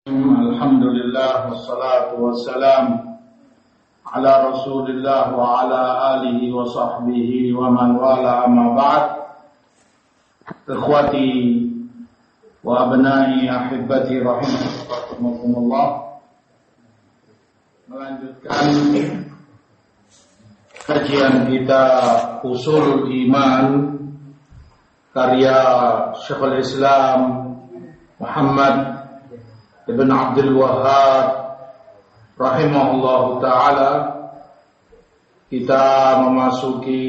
Alhamdulillah wassalatu wassalam ala Rasulillah wa ala alihi wa sahbihi wa man wala, amma ba'd. Ikhwati wa abnai ahibati rahimakumullah, melanjutkan kajian kita Ushulul Iman karya Syekhul Islam Muhammad Ibn Abdul Wahhab rahimahullahu ta'ala. Kita memasuki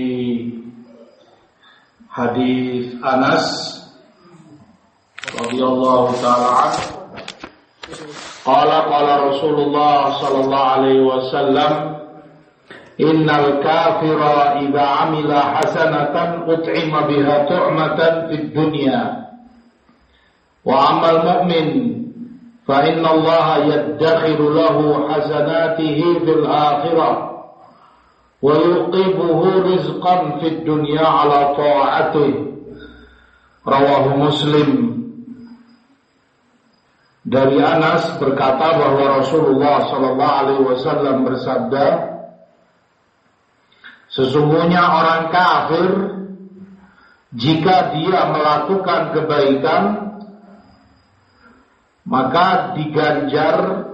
hadis Anas radhiyallahu ta'ala anhu. Qala Rasulullah sallallahu alaihi wasallam, innal kafira idza amila hasanatan ut'ima biha tu'matan fid dunya wa amal mu'min fa inna Allah yaddakhiru lahu hasanatihi fil akhirah wa yuqibuhu rizqan fid dunya ala ta'atihi. Rawahu Muslim. Dari Anas berkata bahwa Rasulullah sallallahu alaihi wasallam bersabda, sesungguhnya orang kafir jika dia melakukan kebaikan maka diganjar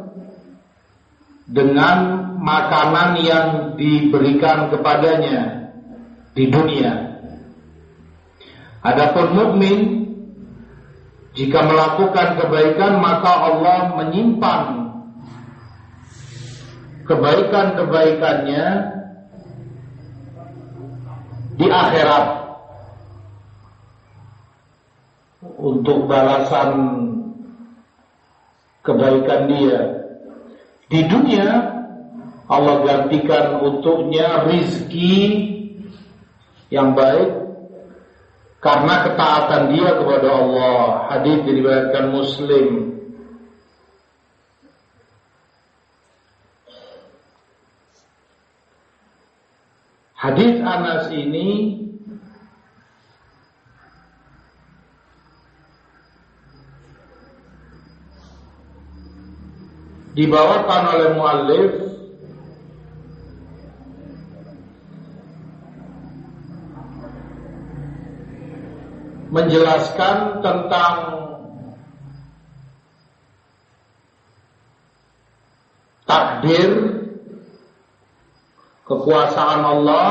dengan makanan yang diberikan kepadanya di dunia. Adapun mukmin jika melakukan kebaikan maka Allah menyimpan kebaikan-kebaikannya di akhirat untuk balasan kebaikan dia. Di dunia Allah gantikan untuknya rizki yang baik karena ketaatan dia kepada Allah. Hadis diriwayatkan Muslim. Hadis Anas ini dibawakan oleh muallif menjelaskan tentang takdir, kekuasaan Allah,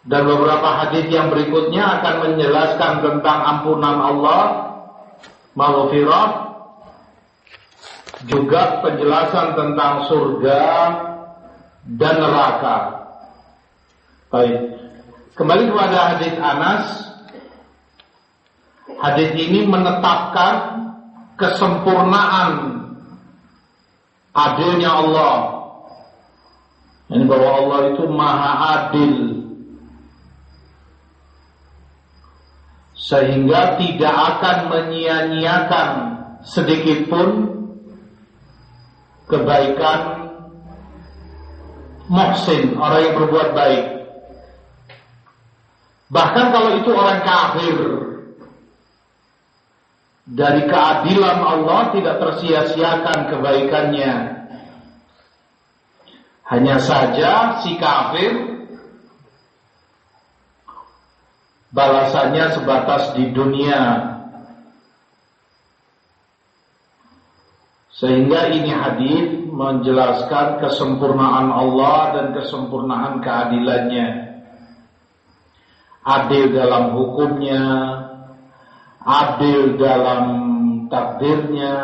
dan beberapa hadis yang berikutnya akan menjelaskan tentang ampunan Allah, maghfirah, juga penjelasan tentang surga dan neraka. Baik, kembali kepada hadis Anas. Hadis ini menetapkan kesempurnaan adilnya Allah. Ini bahwa Allah itu maha adil, sehingga tidak akan menyia-nyiakan sedikit pun kebaikan muhsin, orang yang berbuat baik. Bahkan kalau itu orang kafir, dari keadilan Allah tidak tersia-siakan kebaikannya. Hanya saja si kafir balasannya sebatas di dunia. Sehingga ini hadis menjelaskan kesempurnaan Allah dan kesempurnaan keadilannya. Adil dalam hukumnya, adil dalam takdirnya,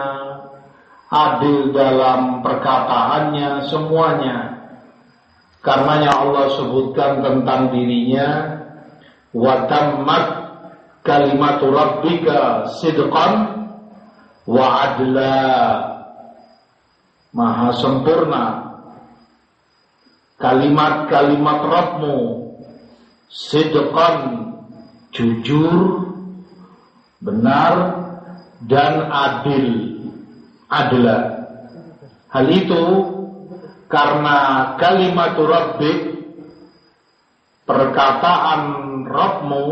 adil dalam perkataannya, semuanya. Karenanya Allah sebutkan tentang dirinya, wa tammat kalimatu rabbika sidqan wa adla. Maha sempurna kalimat-kalimat Rabbmu, sidqan, jujur, benar, dan adil, adla. Hal itu karena kalimat Rabbik, perkataan Rabbmu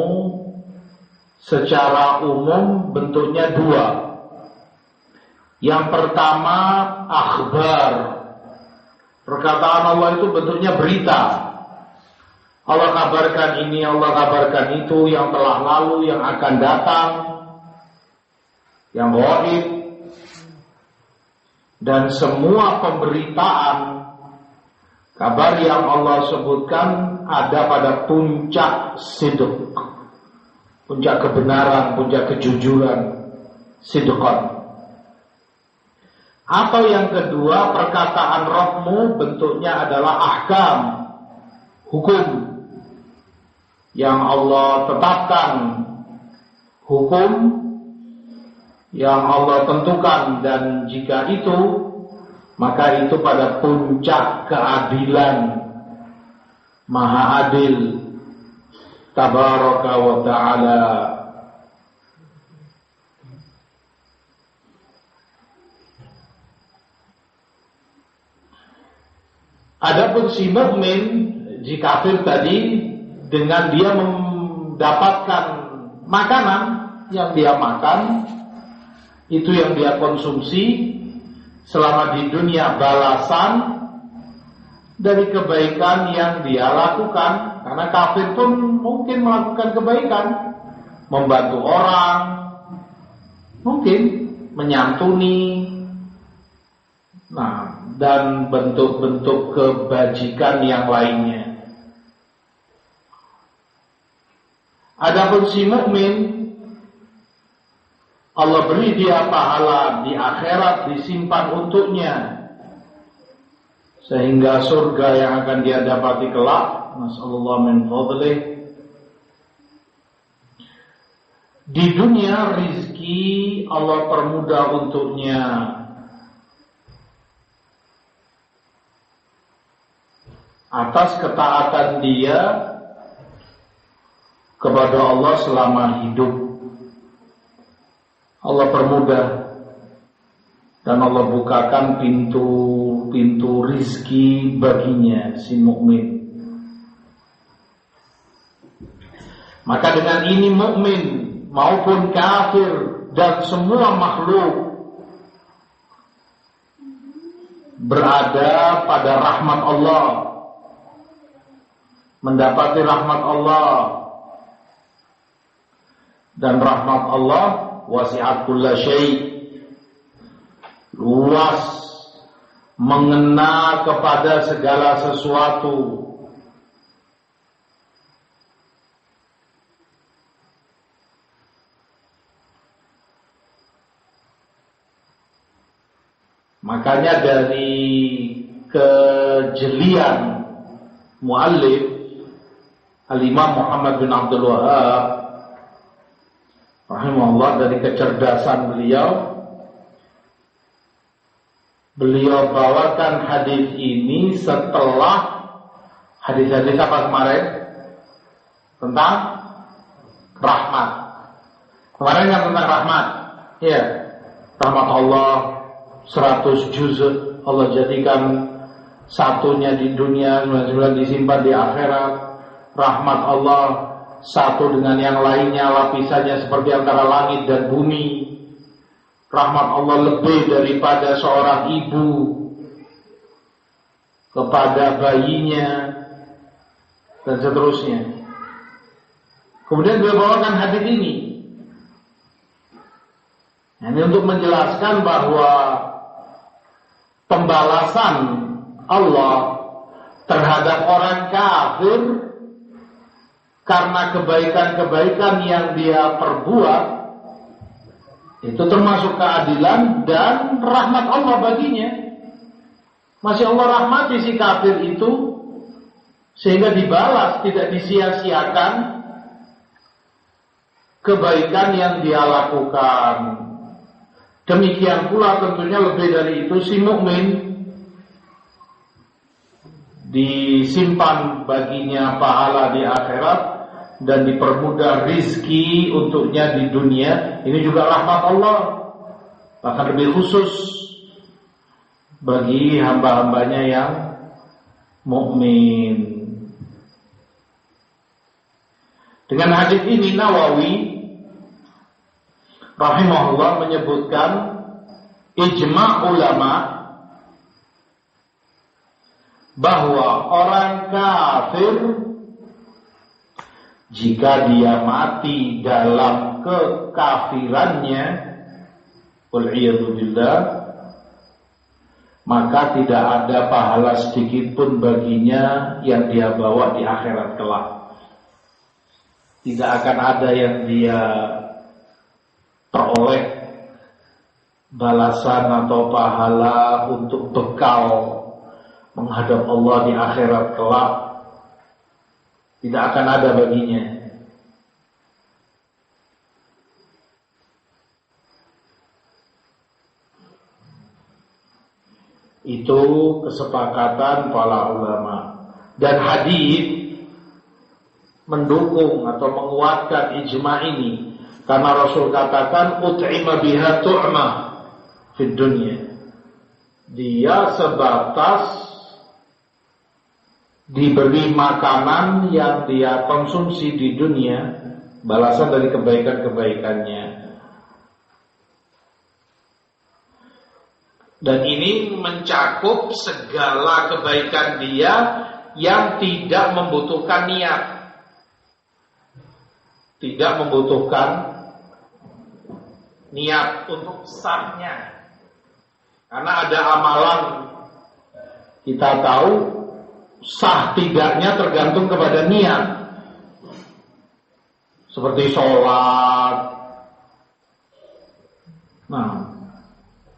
secara umum bentuknya dua. Yang pertama, akhbar. Perkataan Allah itu bentuknya berita. Allah kabarkan ini, Allah kabarkan itu, yang telah lalu, yang akan datang, yang ghaib. Dan semua pemberitaan kabar yang Allah sebutkan ada pada puncak sidq, puncak kebenaran, puncak kejujuran, sidqan. Atau yang kedua, perkataan Rabbmu bentuknya adalah ahkam, hukum yang Allah tetapkan, hukum yang Allah tentukan, dan jika itu, maka itu pada puncak keadilan, Maha Adil, Tabaraka wa Ta'ala. Adapun si mukmin, jika kafir tadi, dengan dia mendapatkan makanan yang dia makan, itu yang dia konsumsi selama di dunia, balasan dari kebaikan yang dia lakukan. Karena kafir pun mungkin melakukan kebaikan, membantu orang, mungkin menyantuni, dan bentuk-bentuk kebajikan yang lainnya. Adapun si mukmin, Allah beri dia pahala di akhirat, disimpan untuknya, sehingga surga yang akan dia dapati kelak, nasallallahu min fadlih. Di dunia rizki Allah permudah untuknya, atas ketaatan dia kepada Allah selama hidup. Allah permudah dan Allah bukakan pintu rizki baginya, si mukmin. Maka dengan ini mukmin maupun kafir dan semua makhluk berada pada rahmat Allah, mendapati rahmat Allah, dan rahmat Allah wasi'at kulla syai', luas, mengena kepada segala sesuatu. Makanya dari kejelian muallif Al-Imam Muhammad bin Abdul Wahhab rahimahullah, dari kecerdasan beliau bawakan hadis ini setelah hadis-hadis apa kemarin? Tentang rahmat. Kemarin yang tentang rahmat. Iya. Rahmat Allah 100 juz Allah jadikan satunya di dunia, 99 disimpan di akhirat. Rahmat Allah satu dengan yang lainnya, lapisannya seperti antara langit dan bumi. Rahmat Allah lebih daripada seorang ibu kepada bayinya, dan seterusnya. Kemudian beliau bawakan hadis ini. Ini untuk menjelaskan bahwa pembalasan Allah terhadap orang kafir karena kebaikan-kebaikan yang dia perbuat itu termasuk keadilan dan rahmat Allah baginya. Masih Allah rahmati si kafir itu sehingga dibalas, tidak disia-siakan kebaikan yang dia lakukan. Demikian pula tentunya lebih dari itu si mukmin, disimpan baginya pahala di akhirat dan dipermudah rizki untuknya di dunia. Ini juga rahmat Allah, bahkan lebih khusus bagi hamba-hambanya yang mukmin. Dengan hadis ini Nawawi rahimahullah menyebutkan ijma' ulama bahwa orang kafir jika dia mati dalam kekafirannya, wal'iyadzubillah, maka tidak ada pahala sedikit pun baginya yang dia bawa di akhirat kelak. Tidak akan ada yang dia peroleh balasan atau pahala untuk bekal menghadap Allah di akhirat kelak. Tidak akan ada baginya. Itu kesepakatan para ulama. Dan hadis mendukung atau menguatkan ijma' ini. Karena Rasul katakan ut'ima biha tu'ma fid dunya. Dia sebatas diberi makanan yang dia konsumsi di dunia, balasan dari kebaikan-kebaikannya. Dan ini mencakup segala kebaikan dia yang tidak membutuhkan niat, tidak membutuhkan niat untuk sahnya. Karena ada amalan, kita tahu sah tidaknya tergantung kepada niat. Seperti sholat,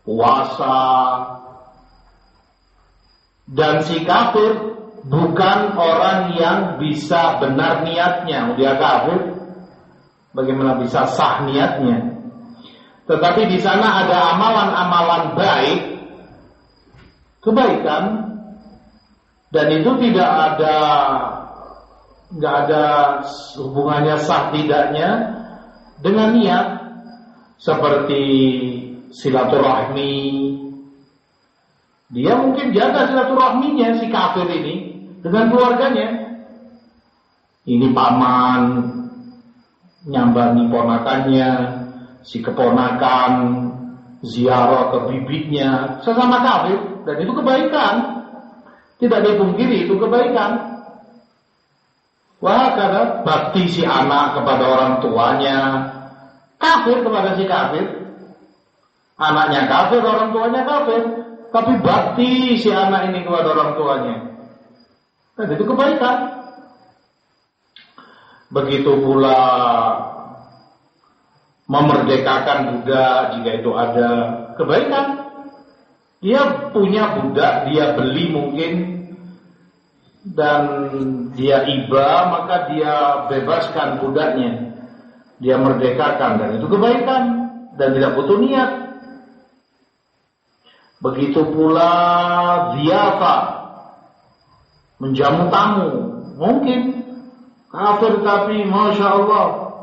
puasa. Dan si kafir bukan orang yang bisa benar niatnya. Dia kafir, bagaimana bisa sah niatnya? Tetapi di sana ada amalan-amalan baik, kebaikan. Dan itu nggak ada hubungannya sah tidaknya dengan niat. Seperti silaturahmi, dia mungkin jaga silaturahminya si kafir ini dengan keluarganya. Ini paman nyambangi ponakannya, si keponakan ziarah ke bibitnya, sesama kafir, dan itu kebaikan. Tidak dipungkiri itu kebaikan. Wah, karena bakti si anak kepada orang tuanya, kafir kepada si kafir. Anaknya kafir, orang tuanya kafir, tapi bakti si anak ini kepada orang tuanya. Dan itu kebaikan. Begitu pula memerdekakan budak jika itu ada kebaikan. Dia punya budak, dia beli mungkin, dan dia iba, maka dia bebaskan budaknya, dia merdekakan, dan itu kebaikan dan tidak butuh niat. Begitu pula ziafah, menjamu tamu, mungkin kafir tapi masya Allah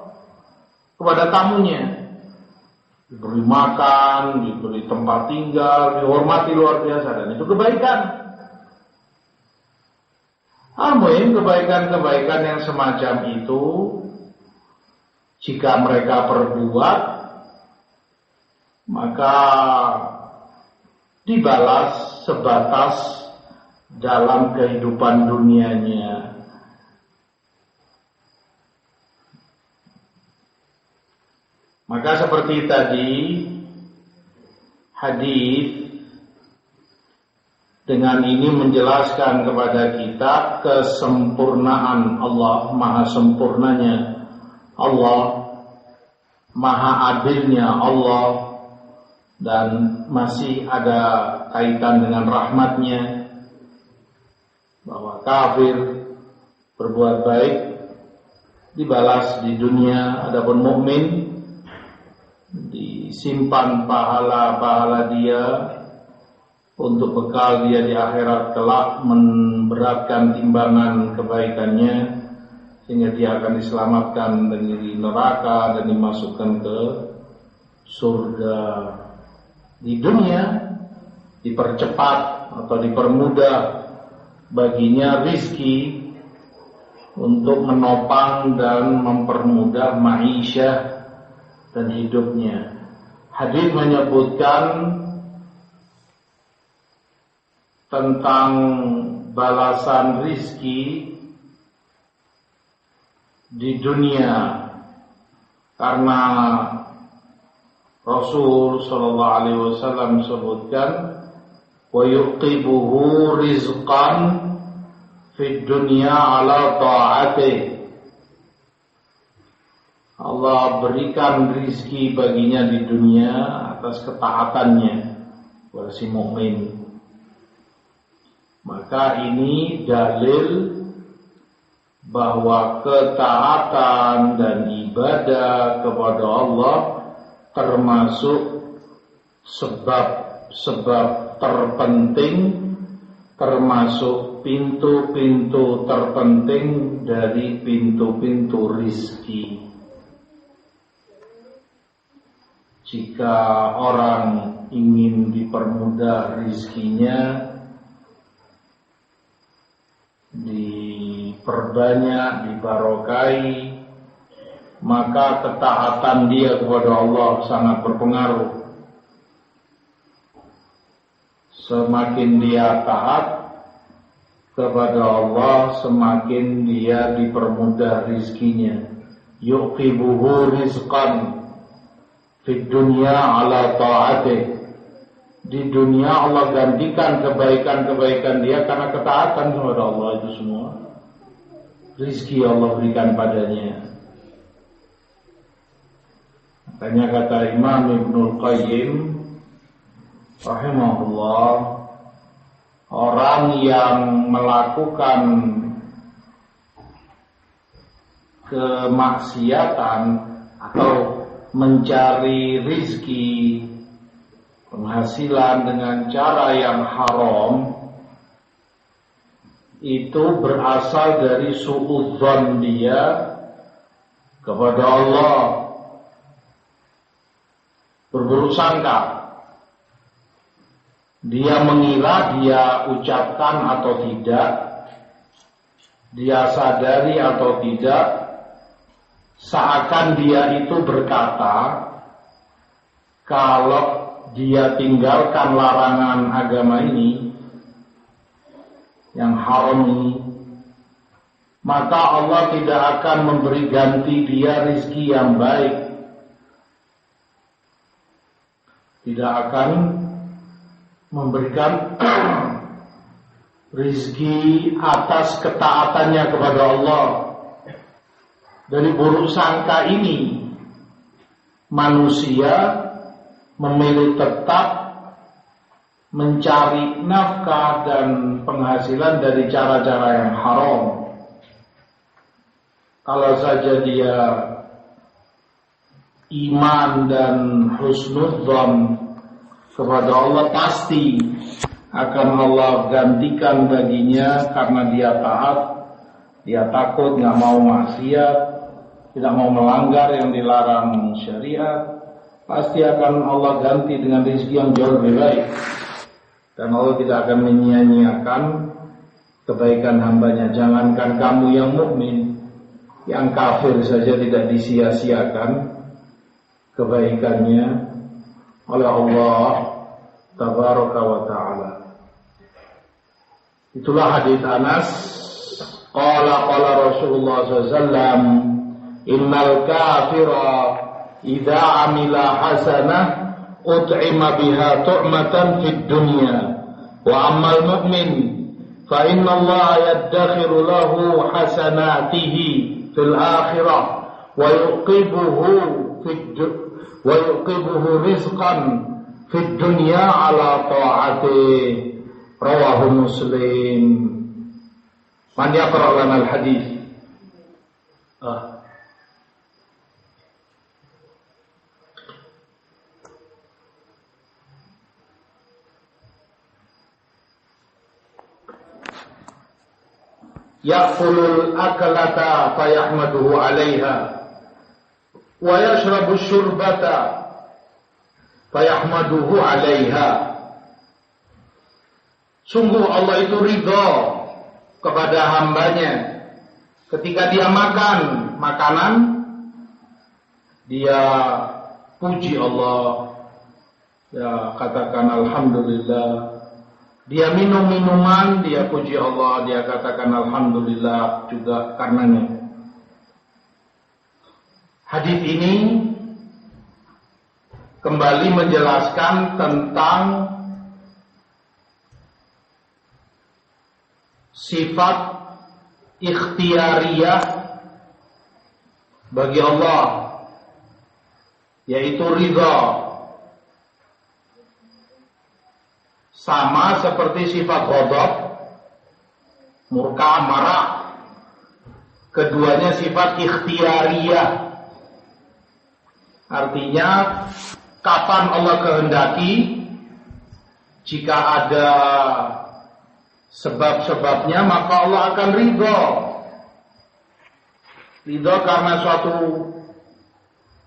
kepada tamunya, diberi makan, diberi tempat tinggal, dihormati luar biasa, dan itu kebaikan. Amin, kebaikan-kebaikan yang semacam itu jika mereka perbuat, maka dibalas sebatas dalam kehidupan dunianya. Maka seperti tadi hadis dengan ini menjelaskan kepada kita kesempurnaan Allah, maha sempurnanya Allah, maha adilnya Allah, dan masih ada kaitan dengan rahmatnya, bahwa kafir berbuat baik dibalas di dunia, adapun mukmin disimpan pahala-pahala dia untuk bekal dia di akhirat kelak, memberatkan timbangan kebaikannya sehingga dia akan diselamatkan dari neraka dan dimasukkan ke surga. Di dunia dipercepat atau dipermudah baginya rizki untuk menopang dan mempermudah ma'isyah dan hidupnya. Hadis menyebutkan tentang balasan rizki di dunia, karena Rasul sallallahu alaihi wasallam sebutkan wa yuqibuhu rizqan fid dunya ala ta'ati. Allah berikan rizki baginya di dunia atas ketaatannya kepada si mukmin. Maka ini dalil bahwa ketaatan dan ibadah kepada Allah termasuk sebab terpenting, termasuk pintu-pintu terpenting dari pintu-pintu rizki. Jika orang ingin dipermudah rizkinya, diperbanyak, dibarokai, maka ketaatan dia kepada Allah sangat berpengaruh. Semakin dia taat kepada Allah, semakin dia dipermudah rizkinya. Yuqibuhu rizqan fid dunya ala ta'atih. Di dunia Allah gantikan kebaikan-kebaikan dia karena ketaatan kepada Allah itu semua. Rizki Allah berikan padanya. Makanya kata Imam Ibnul Qayyim rahimahullah, orang yang melakukan kemaksiatan atau mencari rizki, penghasilan dengan cara yang haram, itu berasal dari suudzon dia kepada Allah, berburuk sangka. Dia mengira, dia ucapkan atau tidak, dia sadari atau tidak, seakan dia itu berkata, kalau dia tinggalkan larangan agama ini, yang haram ini, maka Allah tidak akan memberi ganti dia rizki yang baik. Tidak akan memberikan rizki atas ketaatannya kepada Allah. Dari buruk sangka ini, manusia memilih tetap mencari nafkah dan penghasilan dari cara-cara yang haram. Kalau saja dia iman dan husnudzon kepada Allah, pasti akan Allah gantikan baginya karena dia taat, dia takut, nggak mau maksiat, tidak mau melanggar yang dilarang syariat. Pasti akan Allah ganti dengan rezeki yang jauh lebih baik. Dan Allah tidak akan menyia-nyiakan kebaikan hambanya. Jangankan kamu yang mukmin, yang kafir saja tidak disia-siakan kebaikannya oleh Allah tabaraka wa ta'ala. Itulah hadits Anas. Qala Rasulullah SAW, innal kafira idza amila hasanah ut'ima biha tu'matan fid dunya wa ammal mu'min fa inna Allah yaddakhiru lahu hasanatihi fil akhirah wa yuqibuhu rizqan fid dunya ala ta'ati. Rawahu Muslim. Man yaqra lana al-hadis. Ya'kulul akalata fayahmaduhu 'alaiha wa yashrabu syurbata fayahmaduhu 'alaiha. Sungguh Allah itu ridha kepada hambanya ketika dia makan makanan, dia puji Allah, ya katakan alhamdulillah, Dia minum minuman, dia puji Allah, dia katakan alhamdulillah juga karenanya. Hadis ini kembali menjelaskan tentang sifat ikhtiyariyah bagi Allah, yaitu ridha. Sama seperti sifat ghadab, murka, marah. Keduanya sifat ikhtiyariyah. Artinya kapan Allah kehendaki, jika ada sebab-sebabnya maka Allah akan ridho. Ridho karena suatu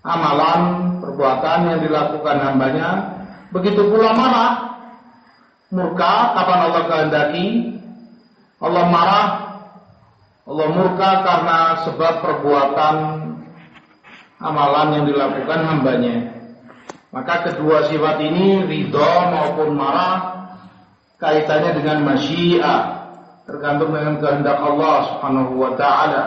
amalan, perbuatan yang dilakukan hambanya. Begitu pula marah, murka kapan Allah kehendaki, Allah marah, Allah murka karena sebab perbuatan amalan yang dilakukan hambanya. Maka kedua sifat ini, ridho maupun marah, kaitannya dengan masyiah, tergantung dengan kehendak Allah Subhanahu wa ta'ala.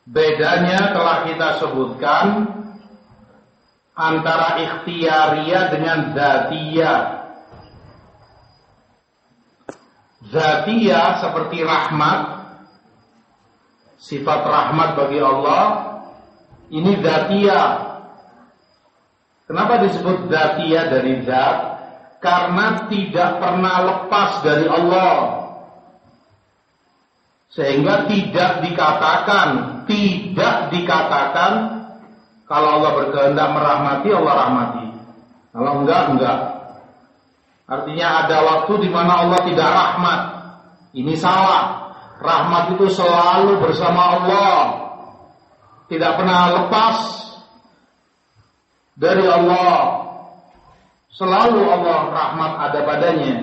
Bedanya telah kita sebutkan antara ikhtiyariyah dengan dzatiyah. Dzatiyah seperti rahmat, sifat rahmat bagi Allah, ini dzatiyah. Kenapa disebut dzatiyah dari zat? Karena tidak pernah lepas dari Allah, sehingga tidak dikatakan kalau Allah berkehendak merahmati, Allah rahmati. Kalau enggak. Artinya ada waktu di mana Allah tidak rahmat. Ini salah. Rahmat itu selalu bersama Allah, tidak pernah lepas dari Allah. Selalu Allah rahmat ada padanya.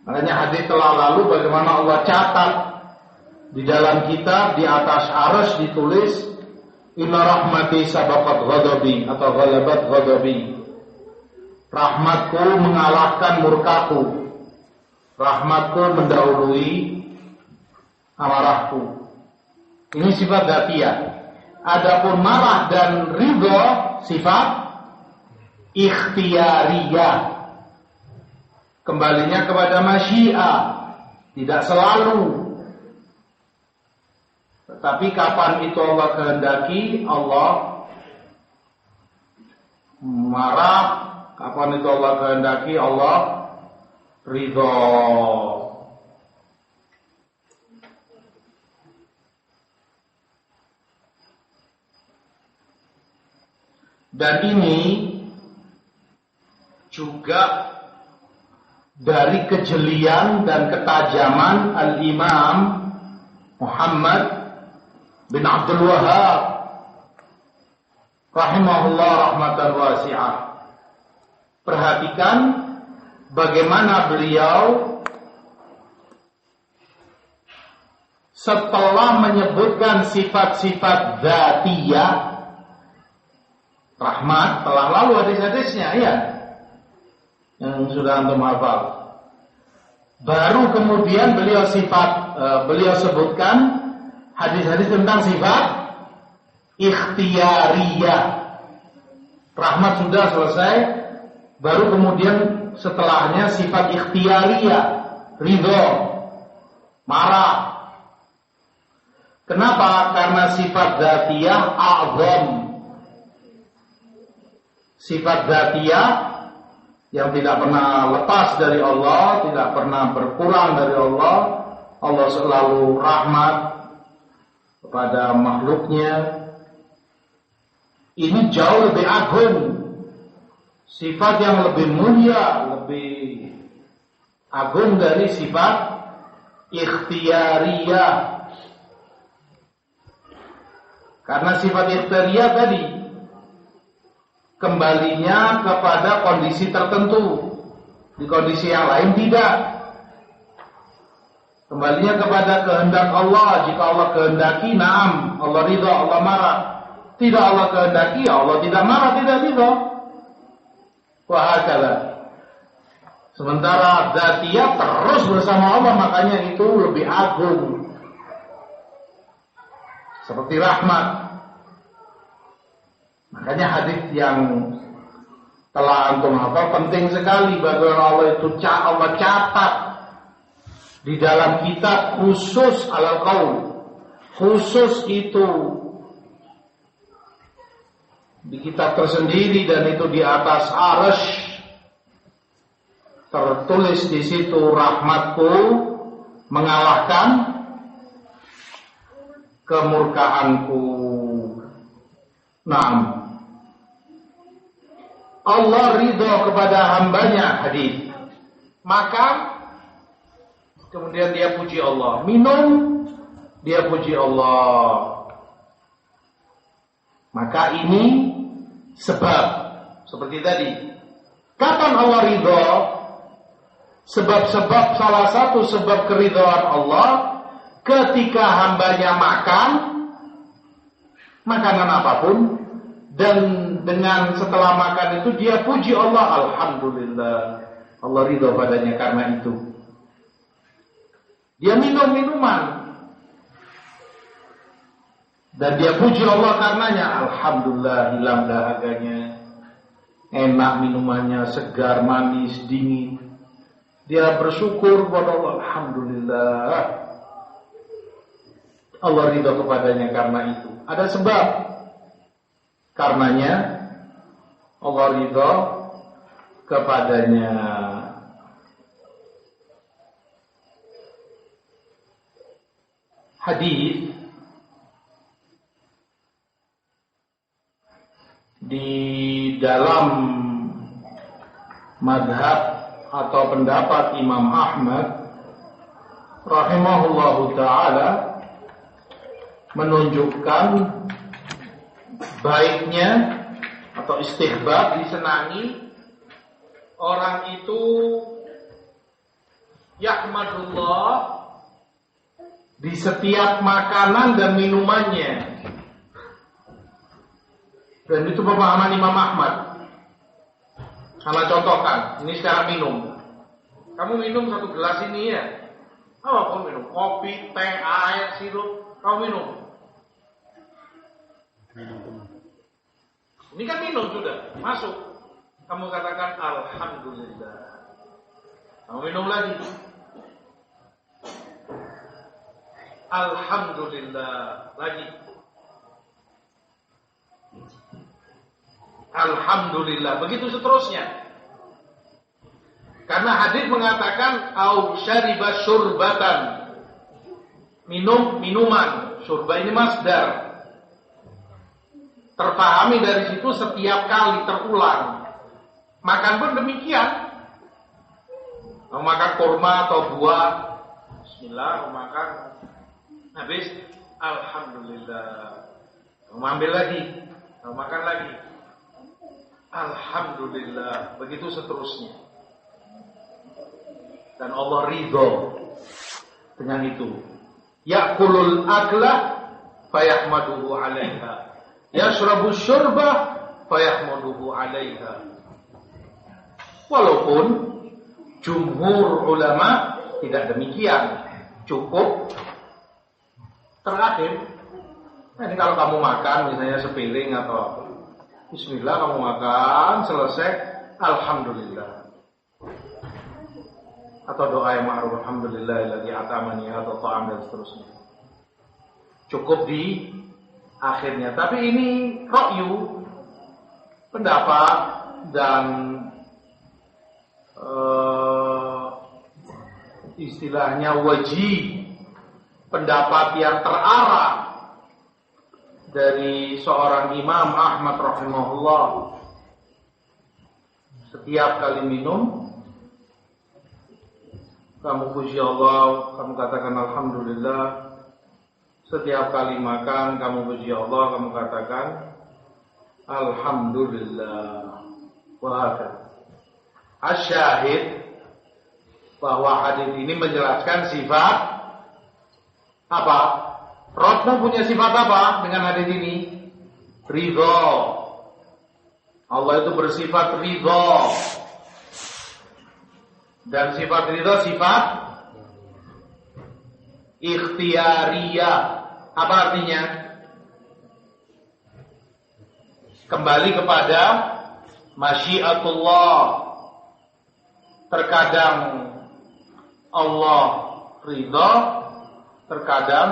Makanya hadis telah lalu bagaimana Allah catat di dalam kitab, di atas arsy ditulis inna rahmati sabaqat ghadabi atau ghalabat ghadabi. Rahmatku mengalahkan murkaku, rahmatku mendahului amarahku. Ini sifat dzatiyah. Adapun marah dan ridho sifat ikhtiyariyah. Kembalinya kepada masyiah, tidak selalu. Tetapi kapan itu Allah kehendaki, Allah marah. Kapan itu Allah kehendaki, Allah ridho. Dan ini juga dari kejelian dan ketajaman Al-Imam Muhammad bin Abdul Wahhab rahimahullah rahmatan wasi'ah. Perhatikan bagaimana beliau setelah menyebutkan sifat-sifat dzatiyah rahmat, telah lalu hadis-hadisnya ya, yang sudah antum hafal. Baru kemudian beliau sebutkan hadis-hadis tentang sifat ikhtiyariyah. Rahmat sudah selesai, baru kemudian setelahnya sifat ikhtiyariyah, ridho, marah. Kenapa? Karena sifat dzatiyah a'zam. Sifat dzatiyah yang tidak pernah lepas dari Allah, tidak pernah berkurang dari Allah. Allah selalu rahmat kepada makhluknya. Ini jauh lebih agung, sifat yang lebih mulia, lebih agung dari sifat ikhtiyariyah. Karena sifat ikhtiyariyah tadi kembalinya kepada kondisi tertentu, di kondisi yang lain tidak. Kembalinya kepada kehendak Allah. Jika Allah kehendaki, na'am, Allah ridha, Allah marah. Tidak Allah kehendaki, Allah tidak marah, tidak ridha. Wahakala. Sementara dzatiyah terus bersama Allah, makanya itu lebih agung. Seperti rahmat. Makanya hadis yang telah antum hafal penting sekali, bagaimana Allah itu Allah catat di dalam kitab khusus alal qaul. Khusus itu di kitab tersendiri, dan itu di atas arsy tertulis di situ, rahmatku mengalahkan kemurkaanku. Naam. Allah ridho kepada hambanya, hadis. Makan, kemudian dia puji Allah. Minum, dia puji Allah. Maka ini sebab, seperti tadi. Kapan Allah ridho? Sebab-sebab, salah satu sebab keridhaan Allah, ketika hambanya makan makanan apapun, dan dengan setelah makan itu dia puji Allah, alhamdulillah, Allah ridho padanya karena itu. Dia minum minuman dan dia puji Allah karenanya, alhamdulillah, hilang dahaganya, enak minumannya, segar, manis, dingin. Dia bersyukur kepada Allah, alhamdulillah, Allah ridho kepadanya karena itu. Ada sebab, karenanya Allah ridho kepadanya. Hadis di dalam madhab atau pendapat Imam Ahmad rahimahullahu ta'ala menunjukkan baiknya atau istihbab, disenangi orang itu yahmadullah di setiap makanan dan minumannya. Dan itu pemahaman Imam Ahmad. Sama contohkan, ini secara minum. Kamu minum satu gelas ini ya, apapun minum, kopi, teh, air, sirup, kamu minum. Ini kan minum sudah, masuk. Kamu katakan alhamdulillah. Kamu minum lagi. Alhamdulillah lagi. Alhamdulillah, begitu seterusnya. Karena hadis mengatakan au syariba syurbatan. Minum minuman. Syurba ini masdar. Terpahami dari situ setiap kali terulang. Makan pun demikian. Mau makan kurma atau buah, bismillah, mau makan, habis, alhamdulillah. Mau ambil lagi, mau makan lagi, alhamdulillah. Begitu seterusnya. Dan Allah ridho dengan itu. Ya'kulul aklah fayahmaduhu alaiha, yashrabu syurbah fayahmaduhu alaiha. Walaupun jumhur ulama tidak demikian, cukup terakhir. Nah, ini kalau kamu makan misalnya sepiring atau apa, bismillah, kamu makan selesai, alhamdulillah. Atau doa yang ma'ruf, alhamdulillahilladzi atamani atau ta'am dan seterusnya. Cukup di akhirnya. Tapi ini ra'yu, pendapat dan istilahnya wajib, pendapat yang terarah dari seorang Imam Ahmad rahimahullah. Setiap kali minum kamu puji Allah, kamu katakan alhamdulillah. Setiap kali makan kamu puji Allah, kamu katakan alhamdulillah. Wahakala. Asyahid bahwa hadis ini menjelaskan sifat Apa? Rabbmu punya sifat apa dengan hadis ini? Ridho. Allah itu bersifat ridho. Dan sifat ridho sifat ikhtiyariyah. Apa artinya? Kembali kepada masyiatullah. Terkadang Allah ridho, terkadang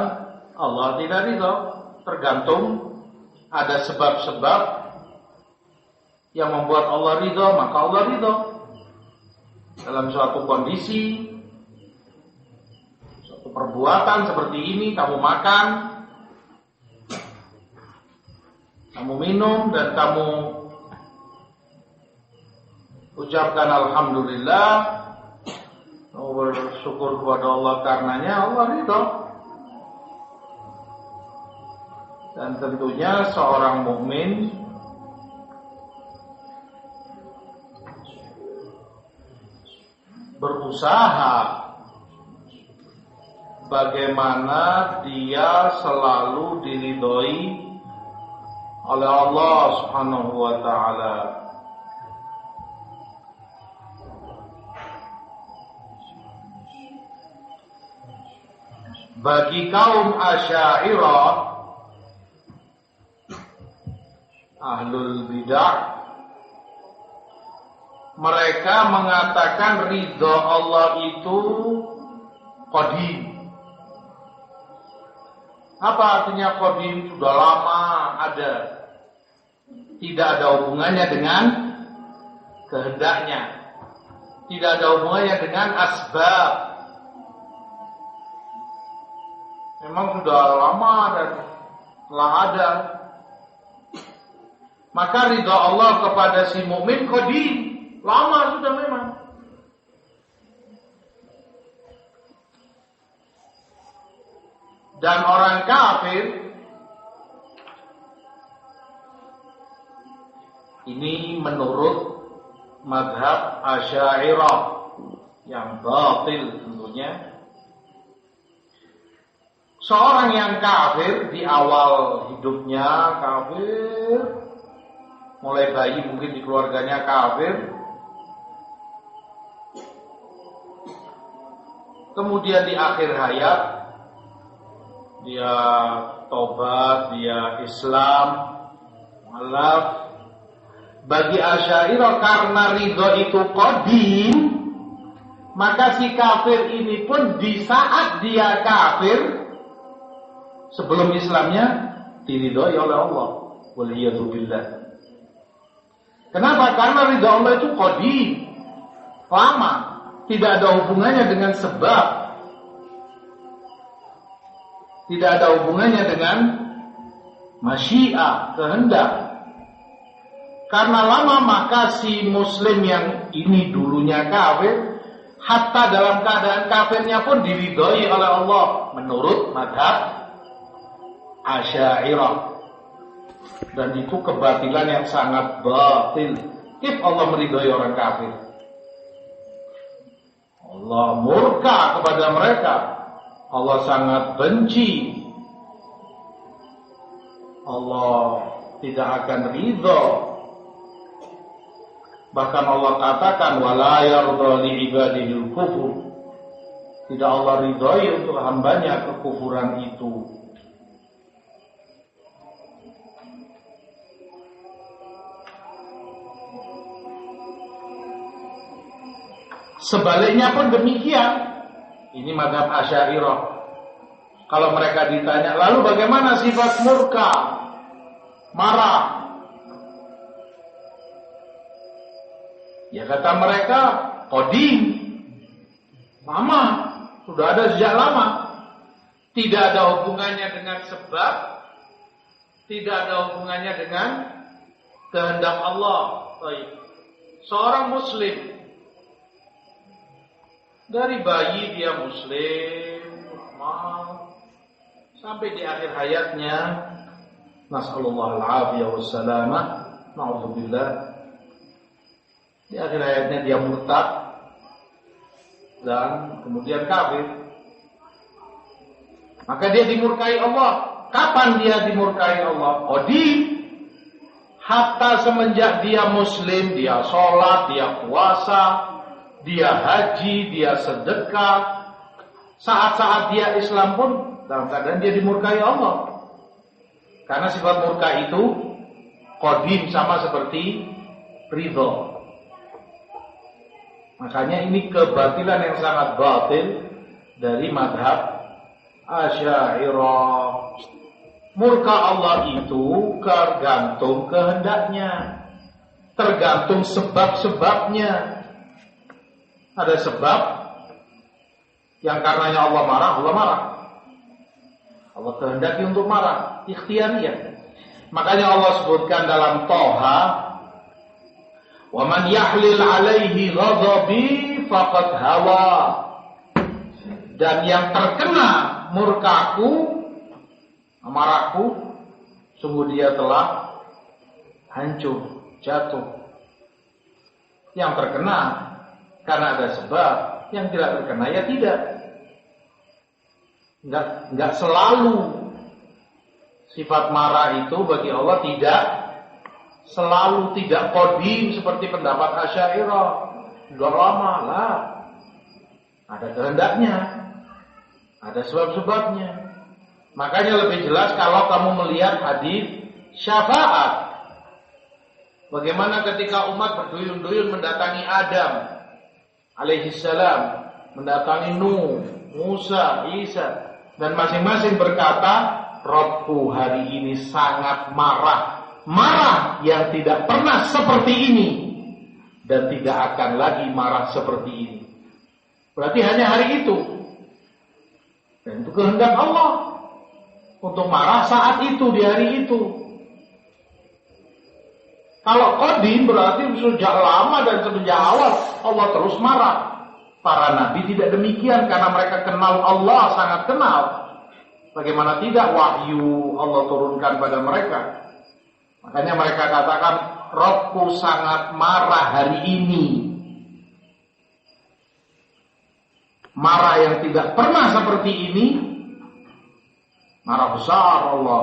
Allah tidak ridho. Tergantung, ada sebab-sebab yang membuat Allah ridho, maka Allah ridho. Dalam suatu kondisi, suatu perbuatan seperti ini, kamu makan, kamu minum, dan kamu ucapkan alhamdulillah, kamu bersyukur kepada Allah karenanya, Allah ridho. Dan tentunya seorang mukmin berusaha bagaimana dia selalu diridhoi oleh Allah Subhanahu wa taala. Bagi kaum Asy'ariyah, ahlul bidah, mereka mengatakan ridho Allah itu qadim. Apa artinya qadim? Sudah lama ada. Tidak ada hubungannya dengan kehendaknya. Tidak ada hubungannya dengan asbab. Memang sudah lama dan telah ada. Maka ridha Allah kepada si mukmin qadim, lama sudah memang. Dan orang kafir ini menurut mazhab Asy'ariyah yang batil tentunya. Seorang yang kafir di awal hidupnya kafir, mulai bayi mungkin di keluarganya kafir, kemudian di akhir hayat dia tobat, dia Islam, malaf. Bagi Asy'ariyah karena ridho itu qadim, maka si kafir ini pun di saat dia kafir sebelum Islamnya diridhoi oleh Allah. Waliyadzubillah. Kenapa? Karena ridha Allah itu qadim, lama, tidak ada hubungannya dengan sebab, tidak ada hubungannya dengan masyiah, kehendak. Karena lama maka si muslim yang ini dulunya kafir, hatta dalam keadaan kafirnya pun diridhoi oleh Allah menurut mazhab Asy'ariyah. Dan itu kebatilan yang sangat batil. If Allah meridhoi orang kafir, Allah murka kepada mereka, Allah sangat benci, Allah tidak akan ridho. Bahkan Allah katakan wala yarda li ibadihil kufur. Tidak Allah ridhoi untuk hambanya kekufuran itu. Sebaliknya pun demikian. Ini mazhab Asy'ariyah. Kalau mereka ditanya, lalu bagaimana sifat murka, marah? Ya kata mereka, qadim, lama, sudah ada sejak lama. Tidak ada hubungannya dengan sebab, tidak ada hubungannya dengan kehendak Allah. Baik. Seorang muslim, dari bayi dia muslim, sampai di akhir hayatnya, nas'alullah al-afiyah wassalamah, na'udzubillah, di akhir hayatnya dia murtad dan kemudian kafir. maka dia dimurkai Allah. Kapan dia dimurkai Allah? Hatta semenjak dia muslim, dia sholat, dia puasa, dia haji, dia sedekah, saat-saat dia Islam pun dalam keadaan dia dimurkai Allah. Karena sifat murka itu qadim, sama seperti ridho. Makanya ini kebatilan yang sangat batil dari madhab Asy'ariyah. Murka Allah itu tergantung kehendaknya, tergantung sebab-sebabnya. Ada sebab yang karenanya Allah marah, Allah marah. Allah kehendaki untuk marah, ikhtiariyah. Makanya Allah sebutkan dalam Thaha, "Wa man yahlil 'alaihi ghadabi faqad hawa." Dan yang terkena murkaku, amarahku, sungguh dia telah hancur, jatuh. Yang terkena karena ada sebab, yang tidak terkena ya tidak. Enggak selalu sifat marah itu bagi Allah tidak selalu, tidak qadim seperti pendapat Asy'ariyah. Sudah lama lah. Ada kehendaknya, ada sebab-sebabnya. Makanya lebih jelas kalau kamu melihat hadis syafaat. Bagaimana ketika umat berduyun-duyun mendatangi Adam alaihissalam, mendatangi Nuh, Musa, Isa, dan masing-masing berkata, Rabbku hari ini sangat marah. Marah yang tidak pernah seperti ini dan tidak akan lagi marah seperti ini. Berarti hanya hari itu. Dan itu kehendak Allah untuk marah saat itu, di hari itu. Kalau qadim berarti sejak lama dan semenjak awal Allah terus marah. Para nabi tidak demikian karena mereka kenal Allah, sangat kenal. Bagaimana tidak wahyu Allah turunkan pada mereka. Makanya mereka katakan, Rabbku sangat marah hari ini. Marah yang tidak pernah seperti ini. Marah besar Allah.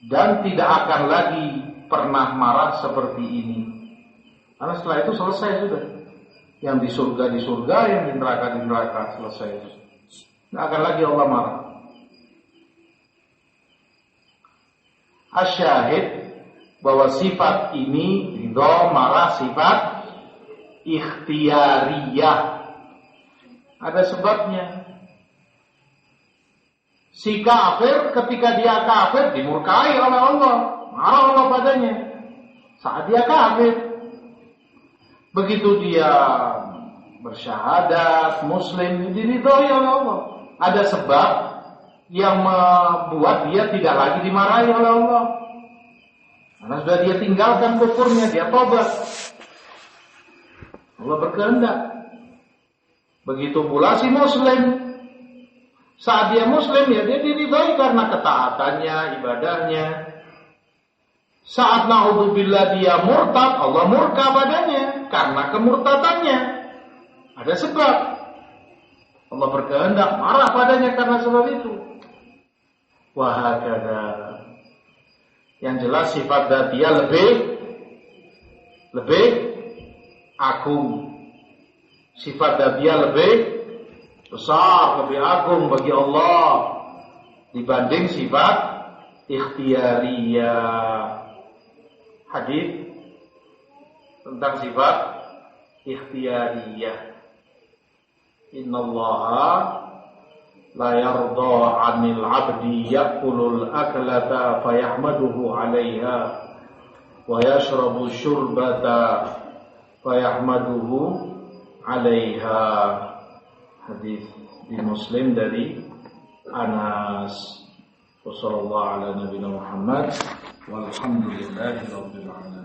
Dan tidak akan lagi pernah marah seperti ini. Karena setelah itu selesai sudah. Yang di surga, yang di neraka, selesai. Tidak akan lagi Allah marah. Asyahid bahwa sifat ini, ridho, marah, sifat ikhtiyariyah. Ada sebabnya. Si kafir ketika dia kafir dimurkai oleh Allah, marah Allah padanya saat dia kafir. Begitu dia bersyahadat muslim diridhoi oleh Allah. Ada sebab yang membuat dia tidak lagi dimarahi oleh Allah. Karena sudah dia tinggalkan kufurnya, dia tobat. Allah berkehendak. Begitu pula si muslim. Saat dia muslim ya dia diridhoi karena ketaatannya, ibadahnya. Saat na'udzubillah dia murtad, Allah murka padanya karena kemurtadannya. Ada sebab. Allah berkehendak marah padanya karena sebab itu. Wahakada. Yang jelas sifat dzatiyah lebih agung. Sifat dzatiyah lebih besar, lebih agung bagi Allah dibanding sifat ikhtiyariyah. Hadis tentang sifat ikhtiyariyah. Innallaha la yarda 'anil 'abdi ya'kulul aklata fayahmaduhu 'alaiha wa yashrabu syurbata fayahmaduhu 'alaiha. Hadis di Muslim dari Anas. Wassallallahu ala nabiyina Muhammad walhamdulillahi rabbil alamin.